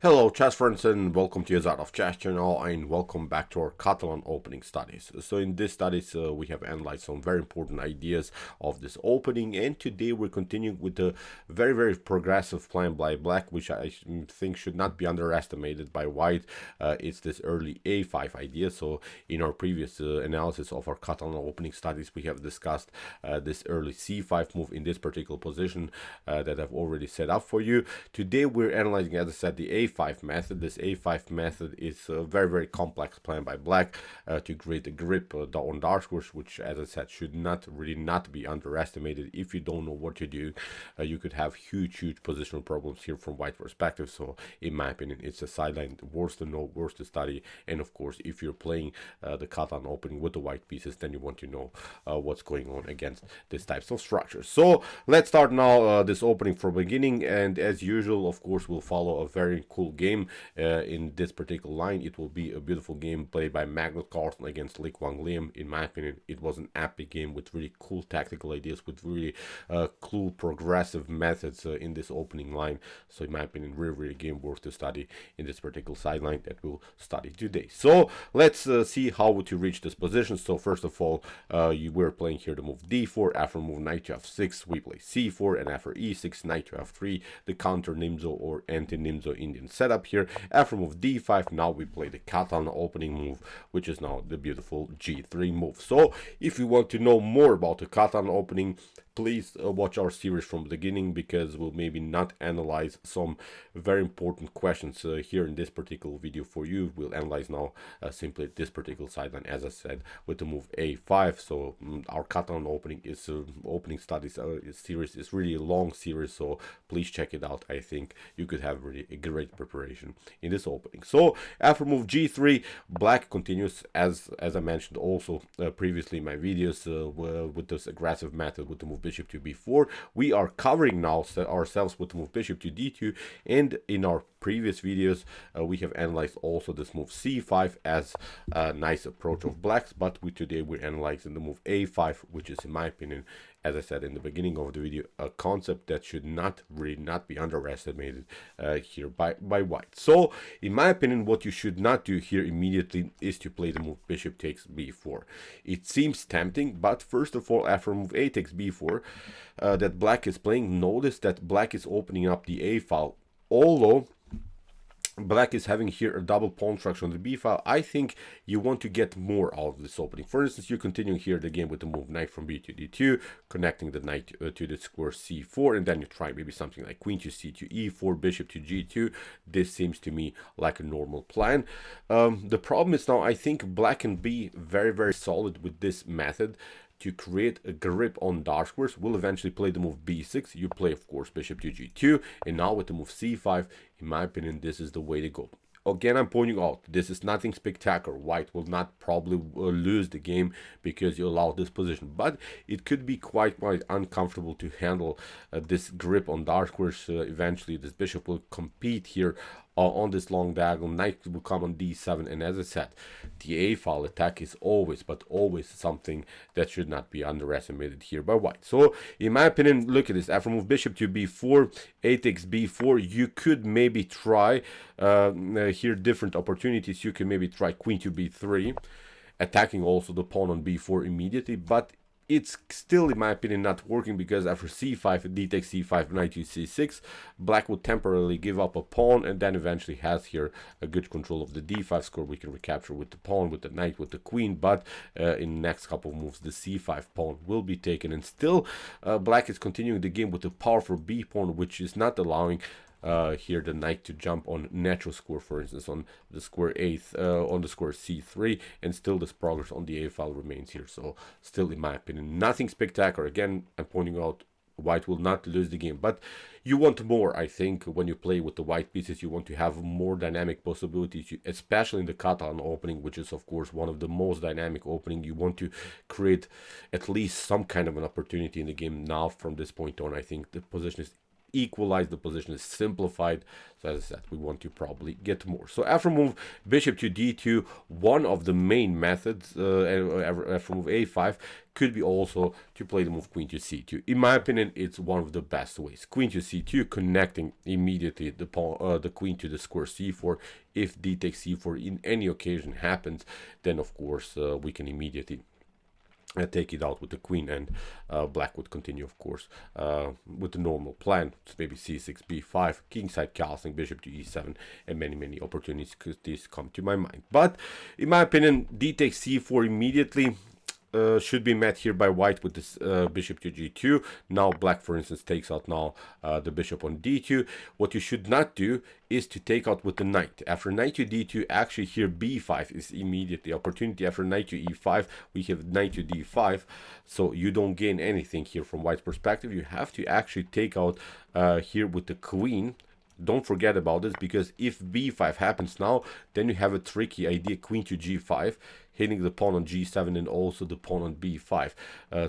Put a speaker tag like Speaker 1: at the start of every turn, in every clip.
Speaker 1: Hello chess friends and welcome to Jozarov chess channel and welcome back to our Catalan opening studies. So in this studies we have analyzed some very important ideas of this opening, and today we're continuing with the very progressive plan by black, which I think should not be underestimated by white. It's this early a5 idea. So in our previous analysis of our Catalan opening studies we have discussed this early c5 move in this particular position that I've already set up for you. Today we're analyzing, as I said, the a5 method. This a5 method is a very complex plan by black to create a grip on dark squares, which, as I said, should not be underestimated. If you don't know what you do, you could have huge positional problems here from white perspective. So in my opinion, it's a sideline, worse to know, worse to study. And of course, if you're playing the Catalan opening with the white pieces, then you want to know what's going on against these types of structures. So let's start now this opening from beginning, and as usual, of course, we'll follow a very cool game in this particular line. It will be a beautiful game played by Magnus Carlsen against Quang Liem. In my opinion, it was an epic game with really cool tactical ideas, with really cool progressive methods in this opening line. So in my opinion, really game worth to study in this particular sideline that we'll study today. So let's see how to reach this position. So first of all, we're playing here the move d4. After move knight to f6, we play c4, and after e6, knight to f3, the counter Nimzo or Anti-Nimzo-Indian setup here. After move d5, now we play the Catalan opening move, which is now the beautiful g3 move. So if you want to know more about the Catalan opening, please watch our series from the beginning, because we'll maybe not analyze some very important questions here in this particular video for you. We'll analyze now simply this particular sideline, as I said, with the move a5. So our Catalan opening is opening studies series is really a long series, so please check it out. I think you could have really a great preparation in this opening. So after move g3, black continues as I mentioned also previously in my videos with this aggressive method with the move bishop to b4. We are covering now ourselves with the move bishop to d2, and in our previous videos we have analyzed also this move c5 as a nice approach of blacks, but today we're analyzing the move a5, which is, in my opinion, as I said in the beginning of the video, a concept that should not be underestimated here by white. So in my opinion, what you should not do here immediately is to play the move bishop takes b4. It seems tempting, but first of all, after move a takes b4 that black is playing, notice that black is opening up the a file. Although black is having here a double pawn structure on the b file, I think you want to get more out of this opening. For instance, you're continuing here the game with the move knight from b to d2, connecting the knight to the square c4, and then you try maybe something like queen to c to e4, bishop to g2. This seems to me like a normal plan. The problem is now I think black can be very solid with this method to create a grip on dark squares. We'll eventually play the move b6. You play, of course, bishop to g2, and now with the move c5, in my opinion, this is the way to go. Again, I'm pointing out, this is nothing spectacular. White will not probably lose the game because you allow this position, but it could be quite uncomfortable to handle this grip on dark squares. Eventually, this bishop will compete here on this long diagonal. Knight will come on d7, and as I said, the a file attack is always something that should not be underestimated here by white. So in my opinion, look at this. After move bishop to b4, a takes b4, you could maybe try here different opportunities. You can maybe try queen to b3, attacking also the pawn on b4 immediately, but it's still, in my opinion, not working, because after c5, d takes c5, knight to c6, black would temporarily give up a pawn, and then eventually has here a good control of the d5 score. We can recapture with the pawn, with the knight, with the queen, but in the next couple of moves, the c5 pawn will be taken, and still black is continuing the game with the powerful b pawn, which is not allowing here the knight to jump on natural square, for instance on the square 8th on the square c3, and still this progress on the a file remains here. So still, in my opinion, nothing spectacular. Again, I'm pointing out white will not lose the game, but you want more. I think when you play with the white pieces, you want to have more dynamic possibilities, especially in the Catalan opening, which is of course one of the most dynamic opening. You want to create at least some kind of an opportunity in the game. Now from this point on, I think the position is equalized, the position is simplified. So as I said, we want to probably get more. So after move bishop to d2, one of the main methods, after move a5, could be also to play the move queen to c2. In my opinion, it's one of the best ways. Queen to c2, connecting immediately the pawn, the queen to the square c4. If d takes c4 in any occasion happens, then of course we can immediately take it out with the queen, and black would continue, of course, with the normal plan. So maybe c6, b5, kingside castling, bishop to e7, and many opportunities could this come to my mind. But in my opinion, d takes c4 immediately should be met here by white with this bishop to g2. Now black, for instance, takes out now the bishop on d2. What you should not do is to take out with the knight. After knight to d2, actually here b5 is immediately opportunity. After knight to e5, we have knight to d5, so you don't gain anything here from white's perspective. You have to actually take out here with the queen. Don't forget about this, because if b5 happens now, then you have a tricky idea, queen to g5, hitting the pawn on g7 and also the pawn on b5.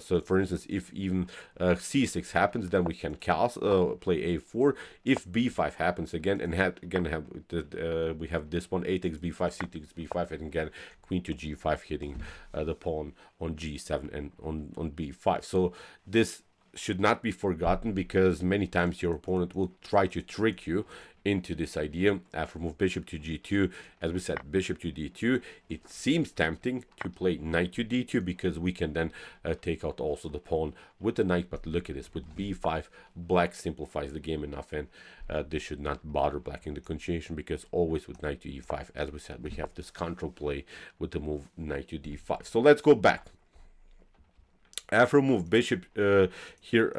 Speaker 1: So for instance, if even c6 happens, then we can play a4. If b5 happens again, and we have this one, a takes b5, c takes b5, and again queen to g5, hitting the pawn on g7 and on b5. So this should not be forgotten, because many times your opponent will try to trick you into this idea. After move bishop to g2, as we said, bishop to d2, it seems tempting to play knight to d2, because we can then take out also the pawn with the knight. But look at this, with b5, black simplifies the game enough, and this should not bother black in the continuation, because always with knight to e5, as we said, we have this control play with the move knight to d5. So let's go back. After move bishop here,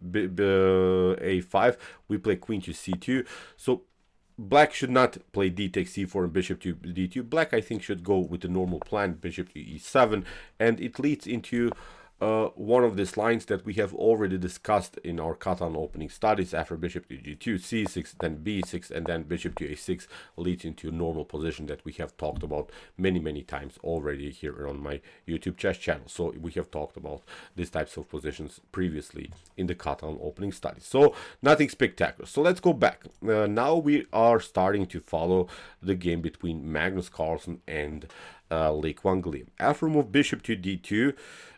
Speaker 1: a5, we play queen to c2. So black should not play d takes c4 and bishop to d2. Black, I think, should go with the normal plan, bishop to e7, and it leads into one of these lines that we have already discussed in our Catalan opening studies. After bishop to g2, c6, then b6, and then bishop to a6 leads into a normal position that we have talked about many times already here on my YouTube chess channel. So we have talked about these types of positions previously in the Catalan opening studies. So nothing spectacular. So let's go back. Now we are starting to follow the game between Magnus Carlsen and Quang Liem. After move bishop to d2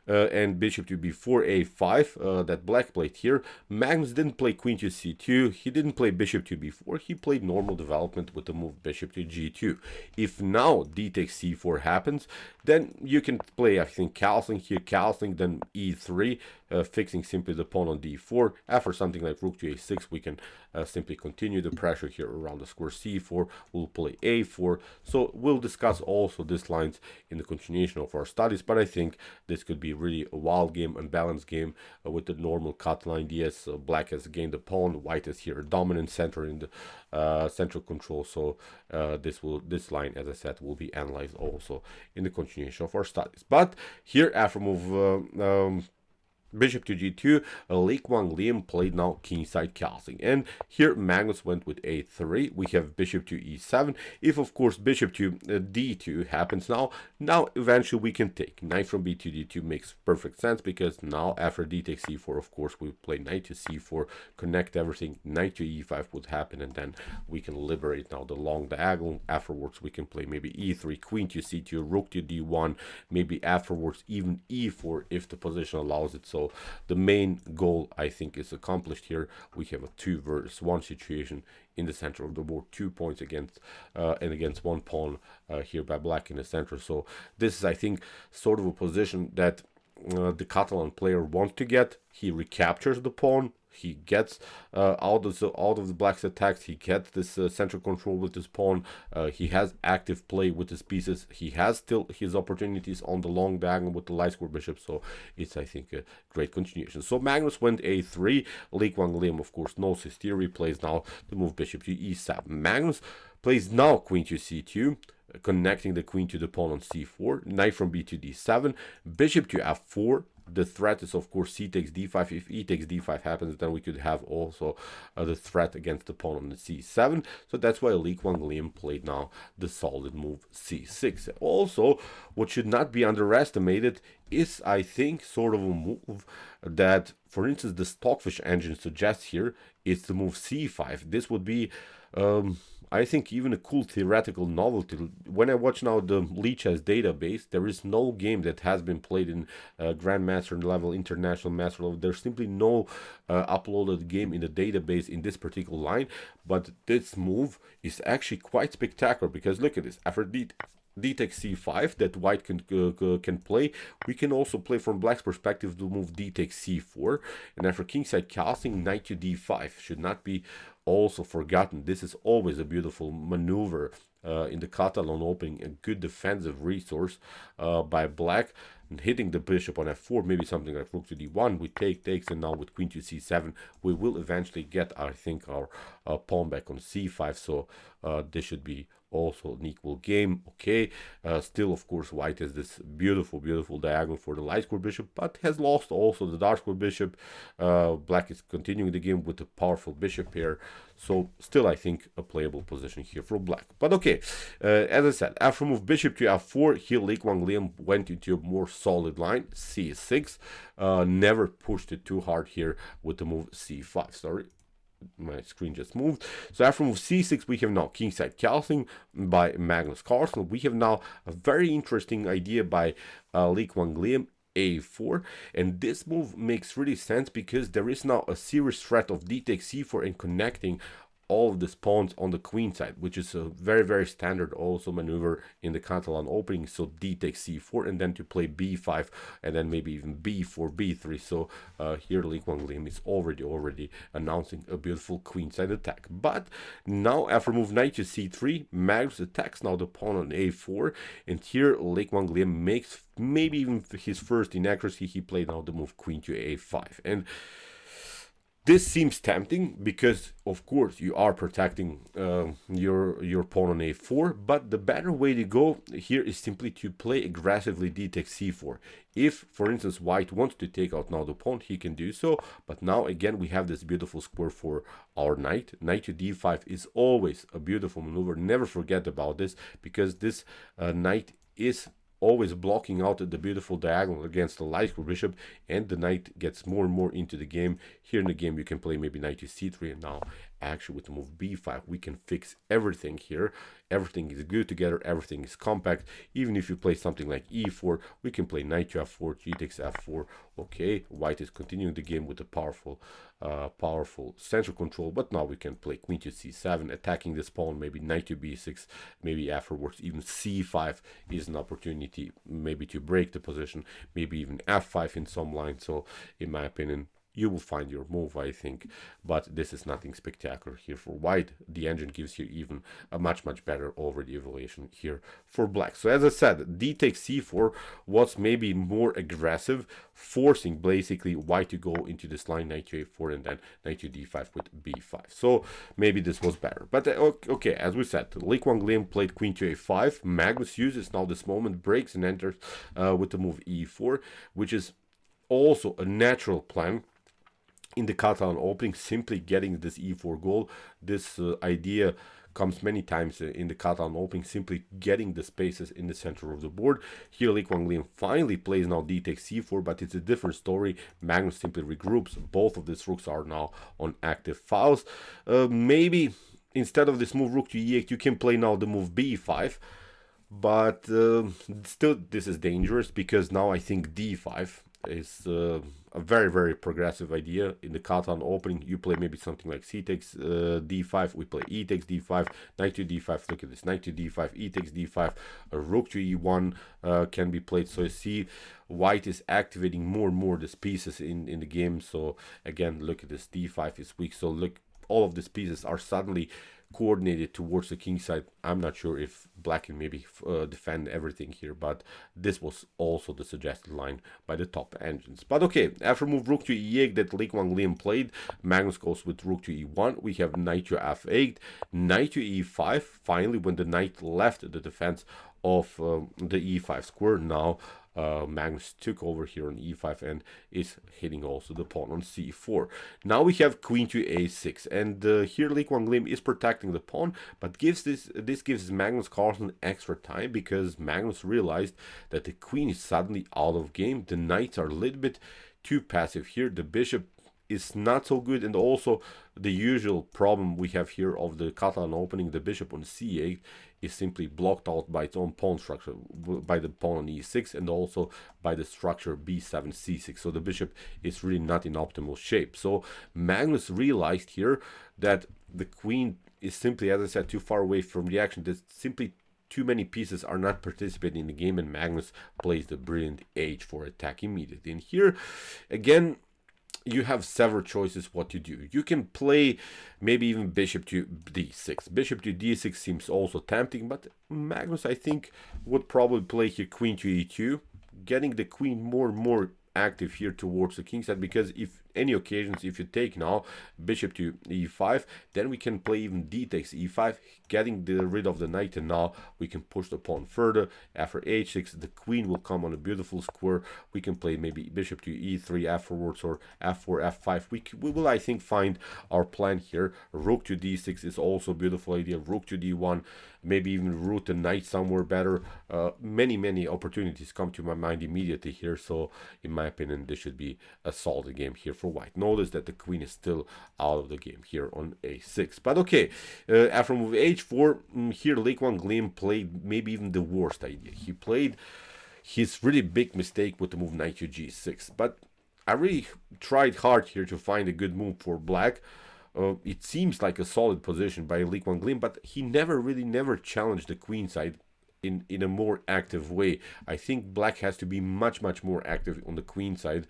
Speaker 1: and bishop to b4 a5 that black played here, Magnus didn't play queen to c2, he didn't play bishop to b4, he played normal development with the move bishop to g2. If now d takes c4 happens, then you can play, I think, castling here, castling, then e3, fixing simply the pawn on d4. After something like rook to a6, we can simply continue the pressure here around the square c4. We'll play a4. So we'll discuss also these lines in the continuation of our studies, but I think this could be really a wild game, unbalanced game with the normal Catalan ideas. Black has gained the pawn, white is here a dominant center in the central control. So this line, as I said, will be analyzed also in the continuation of our studies. But here, after move bishop to g2, Quang Liem played now kingside castling, and here Magnus went with a3. We have bishop to e7. If of course bishop to d2 happens now eventually we can take knight from b to d2. Makes perfect sense, because now after d takes c4, of course we play knight to c4, connect everything, knight to e5 would happen, and then we can liberate now the long diagonal. Afterwards we can play maybe e3, queen to c2, rook to d1, maybe afterwards even e4 if the position allows it. So the main goal, I think, is accomplished here. We have a 2 versus 1 situation in the center of the board, 2 points against against 1 pawn here by black in the center. So this is, I think, sort of a position that the Catalan player wants to get. He recaptures the pawn, he gets out of the black's attacks, he gets this central control with his pawn, he has active play with his pieces, he has still his opportunities on the long diagonal with the light square bishop. So it's, I think, a great continuation. So Magnus went a3. Quang Liem, of course, knows his theory, plays now the move bishop to e7. Magnus plays now queen to c2, connecting the queen to the pawn on c4, knight from b to d7, bishop to f4, the threat is of course c takes d5. If e takes d5 happens, then we could have also the threat against the pawn on the c7. So that's why Quang Liem played now the solid move c6. Also, what should not be underestimated is, I think, sort of a move that, for instance, the Stockfish engine suggests here is the move c5. This would be I think even a cool theoretical novelty. When I watch now the Lichess database, there is no game that has been played in Grandmaster level, International Master level. There's simply no uploaded game in the database in this particular line. But this move is actually quite spectacular, because look at this. After d takes c5 that white can play, we can also play from black's perspective the move d takes c4, and after kingside casting, knight to d5 should not be also forgotten. This is always a beautiful maneuver in the Catalan Opening, a good defensive resource by black, and hitting the bishop on f4, maybe something like rook to d1. We takes, and now with queen to c7 we will eventually get, I think, our pawn back on c5. So this should be also an equal game. Okay, still of course white has this beautiful diagonal for the light square bishop, but has lost also the dark square bishop. Black is continuing the game with a powerful bishop here, so still I think a playable position here for black. But okay, as I said, after move bishop to f4, here Quang Liem went into a more solid line, c6. Never pushed it too hard here with the move c5. Sorry, my screen just moved. So after move c6, we have now kingside casting by Magnus Carlsen. We have now a very interesting idea by Quang Liem, a4, and this move makes really sense because there is now a serious threat of d takes c4 and connecting all of the pawns on the queen side, which is a very standard also maneuver in the Catalan Opening. So d takes c4, and then to play b5, and then maybe even b4 b3. So here Quang Liem is already announcing a beautiful queenside attack. But now after move knight to c3, Magnus attacks now the pawn on a4, and here Quang Liem makes maybe even his first inaccuracy. He played now the move queen to a5, and this seems tempting because, of course, you are protecting your pawn on a4, but the better way to go here is simply to play aggressively d takes c4. If, for instance, white wants to take out now the pawn, he can do so, but now again we have this beautiful square for our knight. Knight to d5 is always a beautiful maneuver. Never forget about this, because this knight is always blocking out the beautiful diagonal against the light square bishop, and the knight gets more and more into the game. Here in the game you can play maybe knight to c3, and now actually with the move b5 we can fix everything here. Everything is good together, everything is compact. Even if you play something like e4, we can play knight to f4, g takes f4. Okay, white is continuing the game with a powerful central control, but now we can play queen to c7, attacking this pawn, maybe knight to b6, maybe afterwards even c5 is an opportunity maybe to break the position, maybe even f5 in some line. So in my opinion, you will find your move, I think, but this is nothing spectacular here for white. The engine gives you even a much better already evaluation here for black. So as I said, d takes c4 was maybe more aggressive, forcing basically white to go into this line, knight to a4, and then knight to d5 with b5. So maybe this was better. But okay, as we said, Quang Liem played queen to a5. Magnus uses now this moment, breaks and enters with the move e4, which is also a natural plan in the Catalan Opening, simply getting this e4 goal. This idea comes many times in the Catalan Opening, simply getting the spaces in the center of the board. Here Quang Liem finally plays now d takes c4, but it's a different story. Magnus simply regroups. Both of these rooks are now on active files. Maybe instead of this move rook to e8, you can play now the move b5, but still this is dangerous, because now I think d5 is a very progressive idea in the Catalan Opening. You play maybe something like c takes d5, we play e takes d5, knight to d5. Look at this, knight to d5, e takes d5, a rook to e1 can be played. So you see white is activating more and more these pieces in the game. So again, look at this, d5 is weak. So look, all of these pieces are suddenly coordinated towards the king side. I'm not sure if black can maybe defend everything here, but this was also the suggested line by the top engines. But okay, after move rook to e8 that Quang Liem played, Magnus goes with rook to e1. We have knight to f8, knight to e5. Finally, when the knight left the defense of the e5 square, now Magnus took over here on e5 and is hitting also the pawn on c4. Now we have queen to a6, and here Quang Liem is protecting the pawn, but this gives Magnus Carlsen extra time, because Magnus realized that the queen is suddenly out of game. The knights are a little bit too passive here. The bishop is not so good, and also the usual problem we have here of the Catalan opening, the bishop on c8 is simply blocked out by its own pawn structure, by the pawn on e6, and also by the structure b7 c6. So the bishop is really not in optimal shape. So Magnus realized here that the queen is simply, as I said, too far away from the action. There's simply too many pieces are not participating in the game, and Magnus plays the brilliant h4 attack immediately. And here again, you have several choices what to do. You can play maybe even bishop to d6. Bishop to d6 seems also tempting, but Magnus, I think, would probably play here queen to e2, getting the queen more and more active here towards the king side, because if any occasions, if you take now bishop to e5, then we can play even d takes e5, getting rid of the knight, and now we can push the pawn further. After h6, the queen will come on a beautiful square. We can play maybe bishop to e3 afterwards, or f4 f5. We will, I think, find our plan here. Rook to d6 is also a beautiful idea. Rook to d1, maybe even root the knight somewhere better. Many opportunities come to my mind immediately here, so in my opinion this should be a solid game here for white. Notice that the queen is still out of the game here on a6. But okay, after move h4, here Quang Liem played maybe even the worst idea. He played his really big mistake with the move knight to g6, but I really tried hard here to find a good move for black. It seems like a solid position by Quang Liem, but he never challenged the queen side in a more active way. I think black has to be much more active on the queen side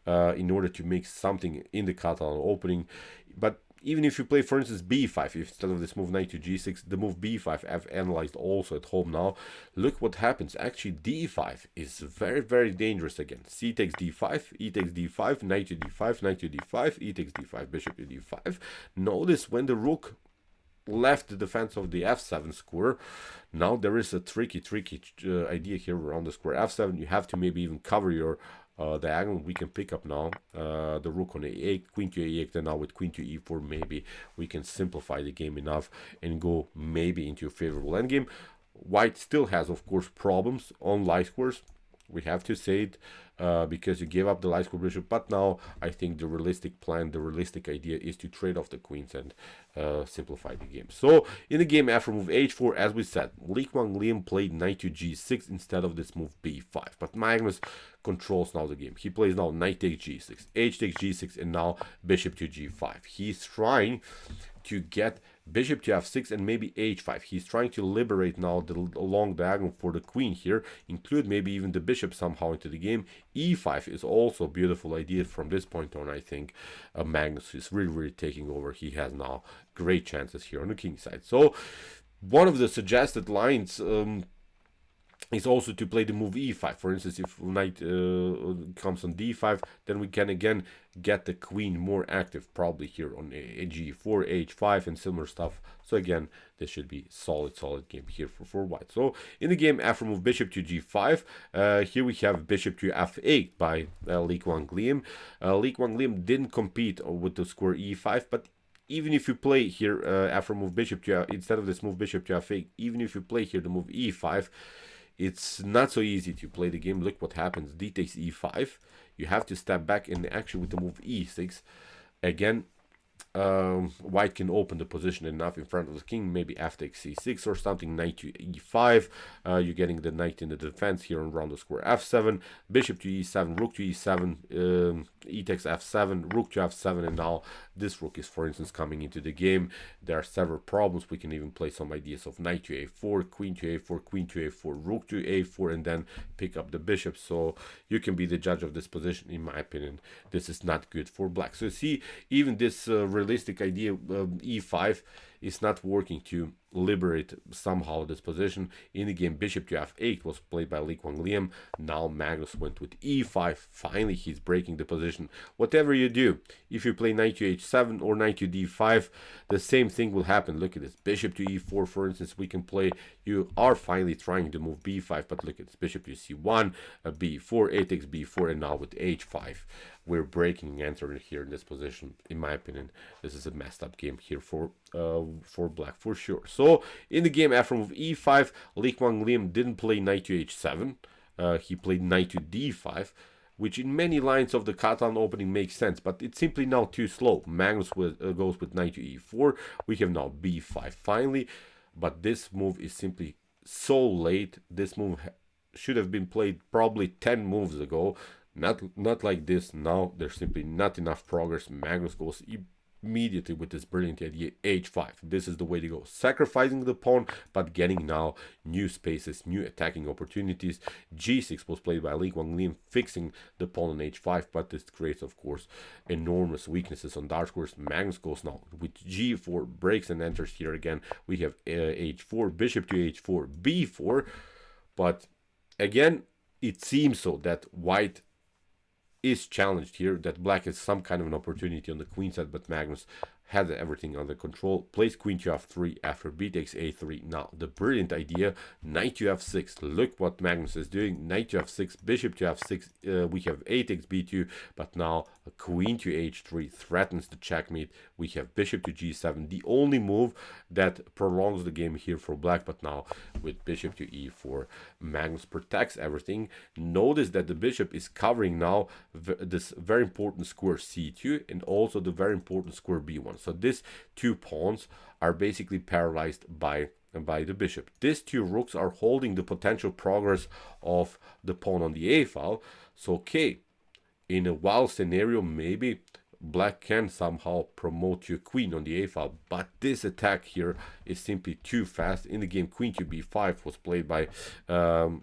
Speaker 1: in order to make something in the Catalan opening. But even if you play, for instance, b5, instead of this move knight to g6, the move b5, I've analyzed also at home now. Look what happens. Actually, d5 is very dangerous again. C takes d5, e takes d5, knight to d5, knight to d5, e takes d5, bishop to d5. Notice when the rook left the defense of the f7 square, now there is a tricky idea here around the square f7. You have to maybe even cover your diagonal. We can pick up now the rook on a8, queen to a8, and now with queen to e4, maybe we can simplify the game enough and go maybe into a favorable endgame. White still has, of course, problems on light squares. We have to say it, because you gave up the light square bishop, but now I think the realistic plan, the realistic idea is to trade off the queens and simplify the game. So in the game after move h4, as we said, Quang Liem played knight to g6 instead of this move b5, but Magnus controls now the game. He plays now knight takes g6, h takes g6, and now bishop to g5. He's trying to get bishop to f6 and maybe h5. He's trying to liberate now the long diagonal for the queen here, include maybe even the bishop somehow into the game. e5 is also a beautiful idea from this point on. I think Magnus is really taking over. He has now great chances here on the king side. So one of the suggested lines is also to play the move e5. For instance, if knight comes on d5, then we can again get the queen more active, probably here on a g4, h5, and similar stuff. So again, this should be solid game here for white. So in the game after move bishop to g5, here we have bishop to f8 by Quang Liem. Quang Liem didn't compete with the square e5, but even if you play here after move bishop to instead of this move bishop to f8, even if you play here the move e5, it's not so easy to play the game. Look what happens. D takes e5. You have to step back, and actually with the move e6, again, white can open the position enough in front of the king, maybe f takes c6 or something, knight to e5. You're getting the knight in the defense here around the square f7, bishop to e7, rook to e7, e takes f7, rook to f7, and now this rook is, for instance, coming into the game. There are several problems. We can even play some ideas of knight to a4, queen to a4, queen to a4, rook to a4, and then pick up the bishop. So you can be the judge of this position. In my opinion, this is not good for black. So you see, even this realistic idea e5 is not working to liberate somehow this position. In the game, bishop to f8 was played by Quang Liem. Now Magnus went with e5. Finally, he's breaking the position. Whatever you do, if you play knight to h7 or knight to d5, the same thing will happen. Look at this, bishop to e4, for instance, we can play. You are finally trying to move b5, but look at this, bishop to c1, b4, a takes b4, and now with h5. We're breaking entering here in this position. In my opinion, this is a messed up game here for black for sure. So in the game, after move e5, Quang Liem didn't play knight to h7. He played knight to d5, which in many lines of the Catalan opening makes sense, but it's simply now too slow. Magnus goes with knight to e4. We have now b5 finally, but this move is simply so late. This move should have been played probably 10 moves ago. Not like this. Now there's simply not enough progress. Magnus goes immediately with this brilliant idea, h5. This is the way to go, sacrificing the pawn but getting now new spaces, new attacking opportunities. g6 was played by Quang Liem, fixing the pawn on h5, but this creates of course enormous weaknesses on dark squares. Magnus goes now with g4, breaks and enters here again. We have h4, bishop to h4, b4, but again it seems so that white is challenged here, that black has some kind of an opportunity on the queen side, but Magnus had everything under control. Plays queen to f3 after b takes a3. Now the brilliant idea, knight to f6. Look what Magnus is doing. Knight to f6, bishop to f6. We have a takes b2, but now a queen to h3 threatens the checkmate. We have bishop to g7, the only move that prolongs the game here for black. But now with bishop to e4, Magnus protects everything. Notice that the bishop is covering now this very important square c2 and also the very important square b1. So these two pawns are basically paralyzed by the bishop. These two rooks are holding the potential progress of the pawn on the a file. So okay, in a wild scenario, maybe black can somehow promote your queen on the a file, but this attack here is simply too fast. In the game, queen to b5 was played by Quang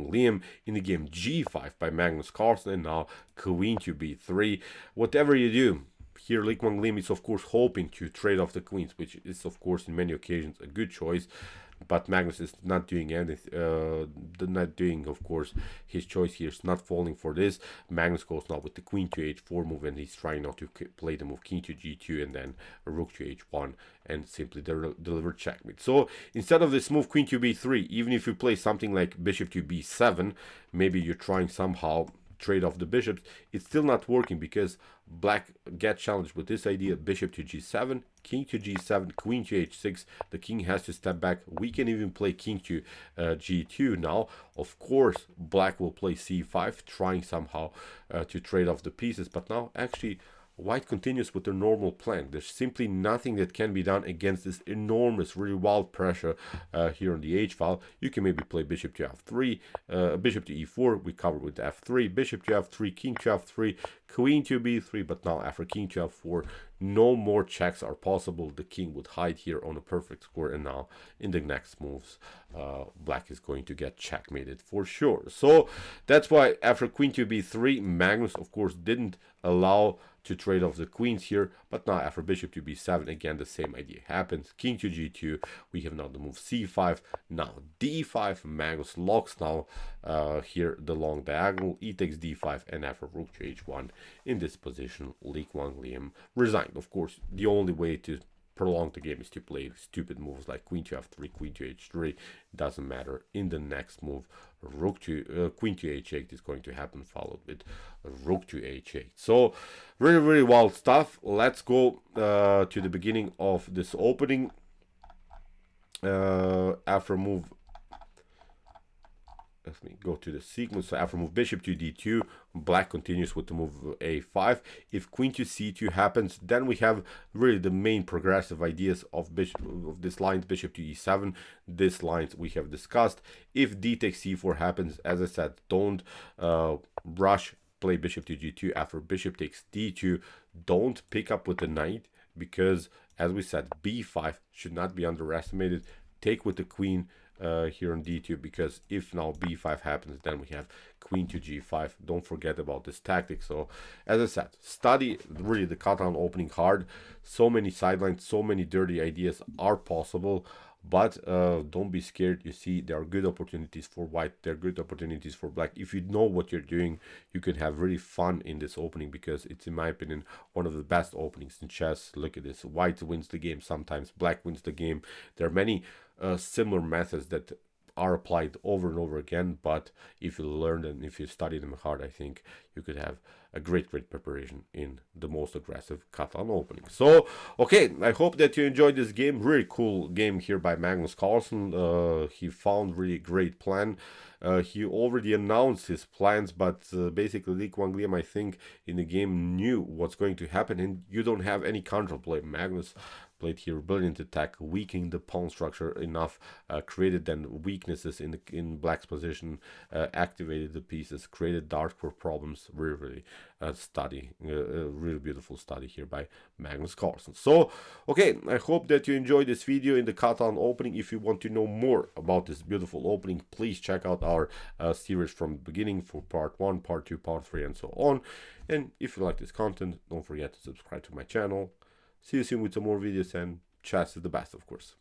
Speaker 1: Liem. In the game, g5 by Magnus Carlsen, and now queen to b3. Whatever you do here, Quang Liem is of course hoping to trade off the queens, which is of course in many occasions a good choice, but Magnus is not doing anything, not doing of course his choice here is not falling for this. Magnus goes now with the queen to h4 move, and he's trying not to play the move king to g2 and then a rook to h1 and simply deliver checkmate. So instead of this move queen to b3, even if you play something like bishop to b7, maybe you're trying somehow trade off the bishops, it's still not working because black gets challenged with this idea, bishop to g7, king to g7, queen to h6. The king has to step back. We can even play king to g2 now. Of course, black will play c5, trying somehow to trade off the pieces, but now actually white continues with their normal plan. There's simply nothing that can be done against this enormous, really wild pressure here on the h file. You can maybe play bishop to f3, bishop to e4, we covered with f3, bishop to f3, king to f3, queen to b3, but now after king to f4, no more checks are possible. The king would hide here on a perfect square, and now in the next moves, black is going to get checkmated for sure. So that's why after queen to b3, Magnus of course didn't allow to trade off the queens here, but now after bishop to b7, again the same idea happens. King to g2, we have now the move c5, now d5. Magnus locks now here the long diagonal, e takes d5, and after rook to h1, in this position Quang Liem resigned. Of course, the only way to prolong the game is to play stupid moves like queen to f3, queen to h3. Doesn't matter. In the next move, rook to queen to h8 is going to happen, followed with rook to h8. So really, really wild stuff. Let's go to the beginning of this opening. After move, let me go to the sequence. So after move bishop to d2, black continues with the move a5. If queen to c2 happens, then we have really the main progressive ideas of this lines, bishop to e7. This lines we have discussed. If d takes c4 happens, as I said, don't rush. Play bishop to g2 after bishop takes d2. Don't pick up with the knight, because as we said, b5 should not be underestimated. Take with the queen, here on D2, because if now B5 happens, then we have queen to G5. Don't forget about this tactic. So as I said, study really the Catalan opening hard. So many sidelines, so many dirty ideas are possible, but don't be scared. You see, there are good opportunities for white, there are good opportunities for black. If you know what you're doing, you can have really fun in this opening, because it's, in my opinion, one of the best openings in chess. Look at this, white wins the game sometimes, black wins the game. There are many similar methods that are applied over and over again, but if you learn them, if you study them hard, I think you could have a great preparation in the most aggressive Catalan opening. So okay, I hope that you enjoyed this game. Really cool game here by Magnus Carlsen. He found really great plan. He already announced his plans, but basically Quang Liem, I think, in the game knew what's going to happen, and you don't have any counterplay. Magnus played here brilliant attack, weakening the pawn structure enough, created then weaknesses in black's position, activated the pieces, created dark for problems. Really study, really beautiful study here by Magnus Carlsen. So okay, I hope that you enjoyed this video in the Catalan opening. If you want to know more about this beautiful opening, please check out our series from the beginning for part 1, part 2, part 3, and so on. And if you like this content, don't forget to subscribe to my channel. See you soon with some more videos, and chess is the best, of course.